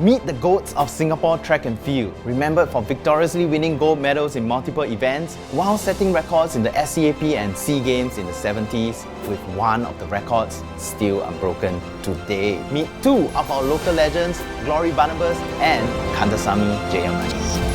Meet the GOATs of Singapore track and field, remembered for victoriously winning gold medals in multiple events while setting records in the SCAP and SEA Games in the 70s, with one of the records still unbroken today. Meet two of our local legends, Glory Barnabas and Kandasamy Jayamani.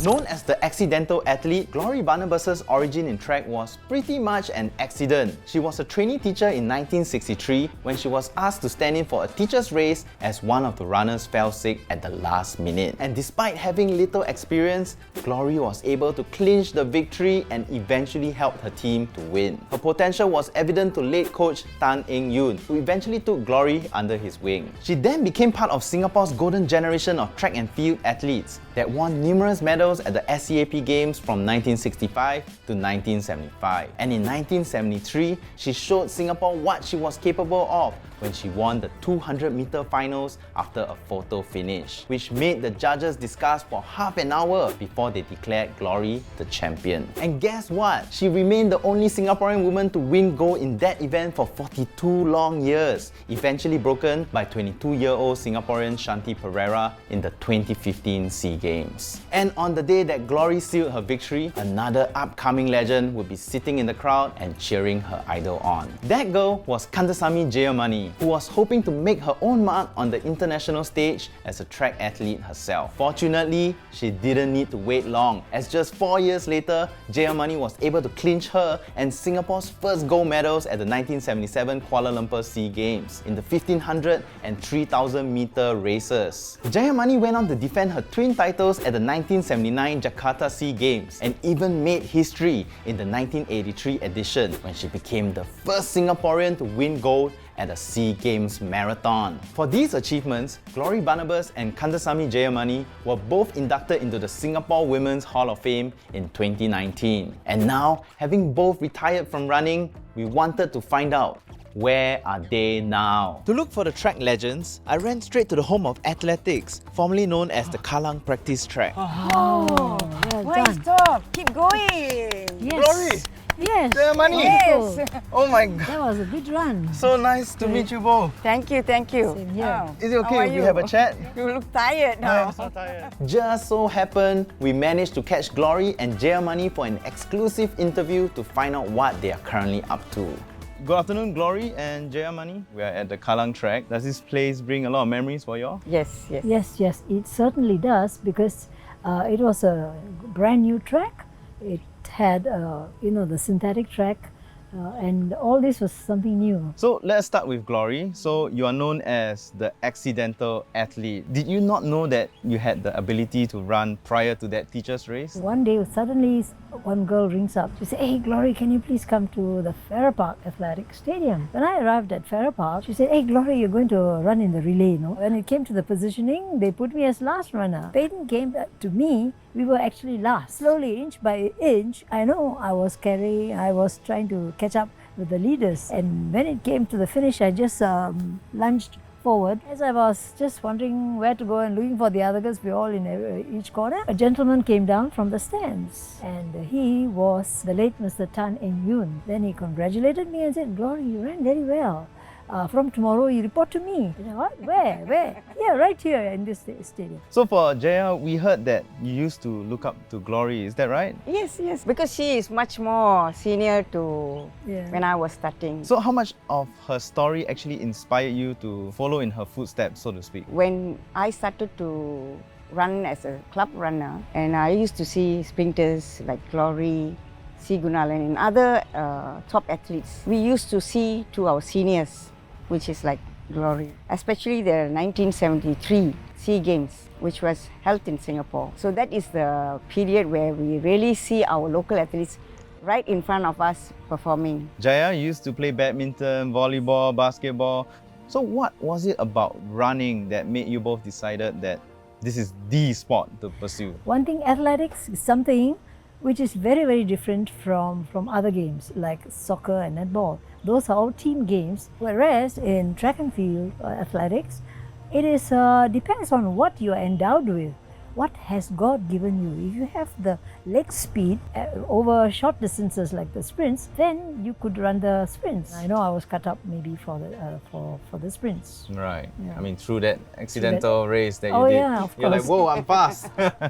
Known as the accidental athlete, Glory Barnabas' origin in track was pretty much an accident. She was a trainee teacher in 1963 when she was asked to stand in for a teacher's race as one of the runners fell sick at the last minute. And despite having little experience, Glory was able to clinch the victory and eventually helped her team to win. Her potential was evident to late coach Tan Eng Yoon, who eventually took Glory under his wing. She then became part of Singapore's golden generation of track and field athletes that won numerous medals at the SCAP Games from 1965 to 1975. And in 1973, she showed Singapore what she was capable of when she won the 200-meter finals after a photo finish, which made the judges discuss for half an hour before they declared Glory the champion. And guess what? She remained the only Singaporean woman to win gold in that event for 42 long years, eventually broken by 22-year-old Singaporean Shanti Pereira in the 2015 SEA Games. And on the day that Glory sealed her victory, another upcoming legend would be sitting in the crowd and cheering her idol on. That girl was Kandasamy Jayamani, who was hoping to make her own mark on the international stage as a track athlete herself. Fortunately, she didn't need to wait long, as just 4 years later, Jayamani was able to clinch her and Singapore's first gold medals at the 1977 Kuala Lumpur SEA Games in the 1500 and 3000 meter races. Jayamani went on to defend her twin titles at the 1979 Jakarta SEA Games and even made history in the 1983 edition when she became the first Singaporean to win gold at a SEA Games marathon. For these achievements, Glory Barnabas and Kandasamy Jayamani were both inducted into the Singapore Women's Hall of Fame in 2019. And now, having both retired from running, we wanted to find out, where are they now? To look for the track legends, I ran straight to the home of athletics, formerly known as the Kallang Practice Track. Oh, why stop? Keep going. Yes. Glory! Yes. Jayamani! Yes. Oh my god! That was a good run. So nice to meet you both. Thank you, thank you. Same here. Oh, Is it how okay are if we you? have a chat? You look tired I now. am so tired. Just so happened, we managed to catch Glory and Jayamani for an exclusive interview to find out what they are currently up to. Good afternoon, Glory and Jayamani. We are at the Kallang Track. Does this place bring a lot of memories for you all? Yes, yes. Yes, it certainly does, because it was a brand new track. It had, the synthetic track, and all this was something new. So let's start with Glory. So you are known as the accidental athlete. Did you not know that you had the ability to run prior to that teacher's race? One day, suddenly, one girl rings up. She said, "Hey, Glory, can you please come to the Farrer Park Athletic Stadium?" When I arrived at Farrer Park, she said, "Hey, Glory, you're going to run in the relay, no?" When it came to the positioning, they put me as last runner. Peyton came to me. We were actually last. Slowly, inch by inch, I know I was trying to catch up with the leaders. And when it came to the finish, I just lunged forward. As I was just wondering where to go and looking for the other girls, we were all in each corner, a gentleman came down from the stands, and he was the late Mr. Tan Eng Yoon. Then he congratulated me and said, "Glory, you ran very well. From tomorrow, you report to me." I said, "What? Where? Yeah, right here in this stadium." So for Jaya, we heard that you used to look up to Glory. Is that right? Yes, because she is much more senior to when I was starting. So how much of her story actually inspired you to follow in her footsteps, so to speak? When I started to run as a club runner, and I used to see sprinters like Glory, Sigunalan and other top athletes, we used to see to our seniors, which is like Glory, especially the 1973 SEA Games, which was held in Singapore. So that is the period where we really see our local athletes right in front of us performing. Jaya used to play badminton, volleyball, basketball. So what was it about running that made you both decided that this is the sport to pursue? One thing, athletics is something which is very, very different from other games like soccer and netball. Those are all team games, whereas in track and field athletics, it is depends on what you are endowed with. what has God given you? If you have the leg speed over short distances like the sprints, then you could run the sprints. I know I was cut up maybe for the sprints. Right. Yeah. I mean, through that accidental race that Oh, you did, yeah, of you're like, course. whoa, I'm fast. How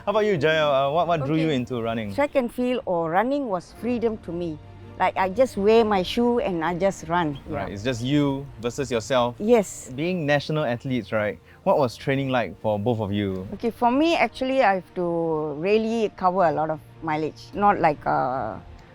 about you, Jaya? What drew you into running? Track and field or running was freedom to me. Like I just wear my shoe and I just run. Right, it's just you versus yourself. Yes. Being national athletes, right? What was training like for both of you? Okay, for me actually I have to really cover a lot of mileage. Not like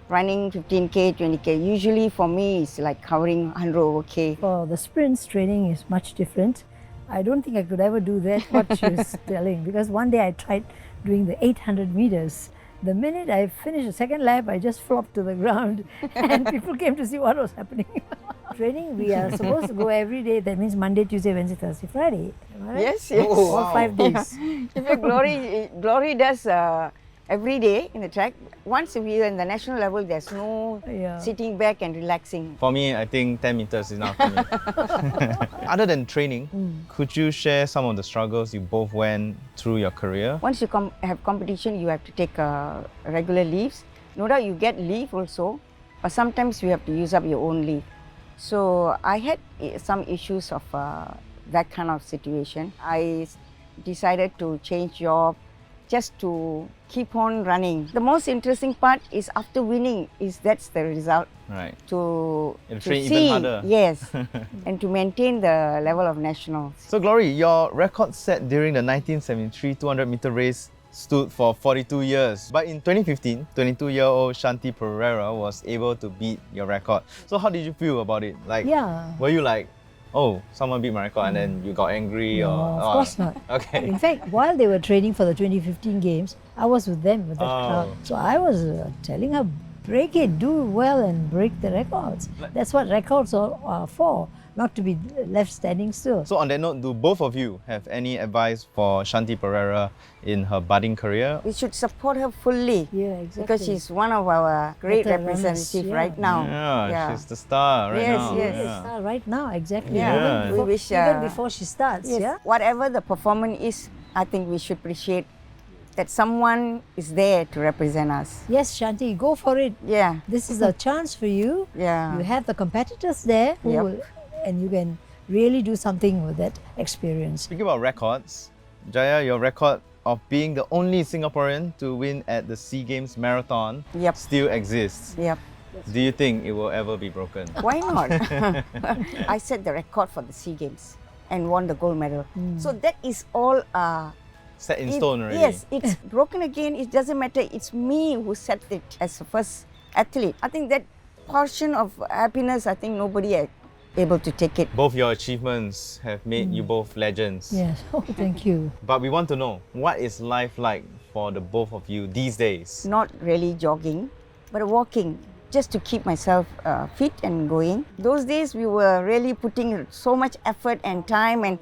running 15k, 20k. Usually for me it's like covering 100 over k. For the sprints, training is much different. I don't think I could ever do that, what she was telling, because one day I tried doing the 800 meters. The minute I finished the second lap, I just flopped to the ground and people came to see what was happening. Training, we are supposed to go every day. That means Monday, Tuesday, Wednesday, Thursday, Friday. Am I right? Yes, yes. Oh, All wow. 5 days. In fact, Glory does every day in the track. Once a year in the national level, there's no Yeah. sitting back and relaxing. For me, I think 10 meters is enough for me. Other than training, could you share some of the struggles you both went through your career? Once you have competition, you have to take regular leaves. No doubt you get leave also, but sometimes you have to use up your own leave. So I had some issues of that kind of situation. I decided to change job just to keep on running. The most interesting part is after winning, that's the result. Right. To train even see, harder. yes, and to maintain the level of nationals. So Glory, your record set during the 1973 200-meter race stood for 42 years. But in 2015, 22-year-old Shanti Pereira was able to beat your record. So how did you feel about it? Like, Yeah. were you like, oh, someone beat my record and then you got angry? No, or of course not. Okay. In fact, while they were training for the 2015 games, I was with them, with that crowd. So I was telling her, break it, do well and break the records. That's what records are for, not to be left standing still. So on that note, do both of you have any advice for Shanti Pereira in her budding career? We should support her fully. Yeah, exactly. Because she's one of our great Better runners, representatives yeah. right now. Yeah, she's the star right Yes, now. yes. Yeah. Right now, exactly. Yeah. Even before, We wish, even before she starts, Yes. yeah? Whatever the performance is, I think we should appreciate that someone is there to represent us. Yes, Shanti, go for it. Yeah. This is a chance for you. Yeah. You have the competitors there who Yep. will, and you can really do something with that experience. Speaking about records, Jaya, your record of being the only Singaporean to win at the SEA Games Marathon Yep. still exists. Yep. Do you think it will ever be broken? Why not? I set the record for the SEA Games and won the gold medal. So that is all Set in stone already. Yes, it's broken again. It doesn't matter. It's me who set it as the first athlete. I think that portion of happiness, I think nobody able to take it. Both your achievements have made you both legends. Yes, oh, thank you. But we want to know, what is life like for the both of you these days? Not really jogging, but walking, just to keep myself fit and going. Those days we were really putting so much effort and time and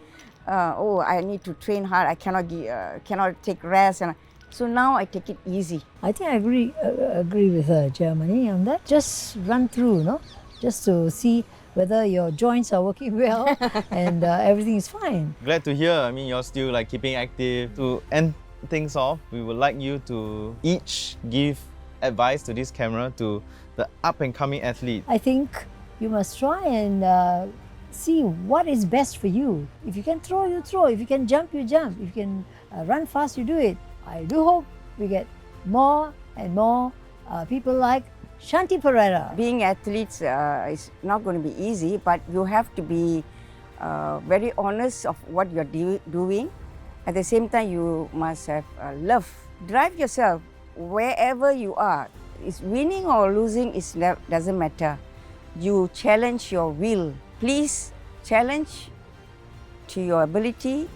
I need to train hard. I cannot take rest, and so now I take it easy. I think I agree with Jayamani on that. Just run through, no? Just to see whether your joints are working well and everything is fine. Glad to hear. I mean, you're still like keeping active. To end things off, we would like you to each give advice to this camera to the up-and-coming athlete. I think you must try and see what is best for you. If you can throw, you throw. If you can jump, you jump. If you can run fast, you do it. I do hope we get more and more people like Shanti Pereira. Being athletes is not going to be easy, but you have to be very honest of what you're doing. At the same time, you must have love. Drive yourself wherever you are. It's winning or losing doesn't matter. You challenge your will. Please challenge to your ability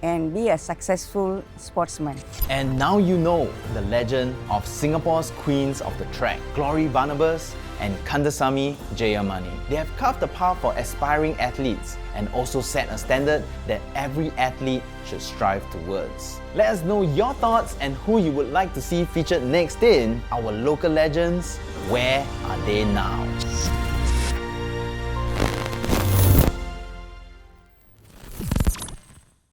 and be a successful sportsman. And now you know the legend of Singapore's queens of the track, Glory Barnabas and Kandasamy Jayamani. They have carved a path for aspiring athletes and also set a standard that every athlete should strive towards. Let us know your thoughts and who you would like to see featured next in our local legends. Where are they now?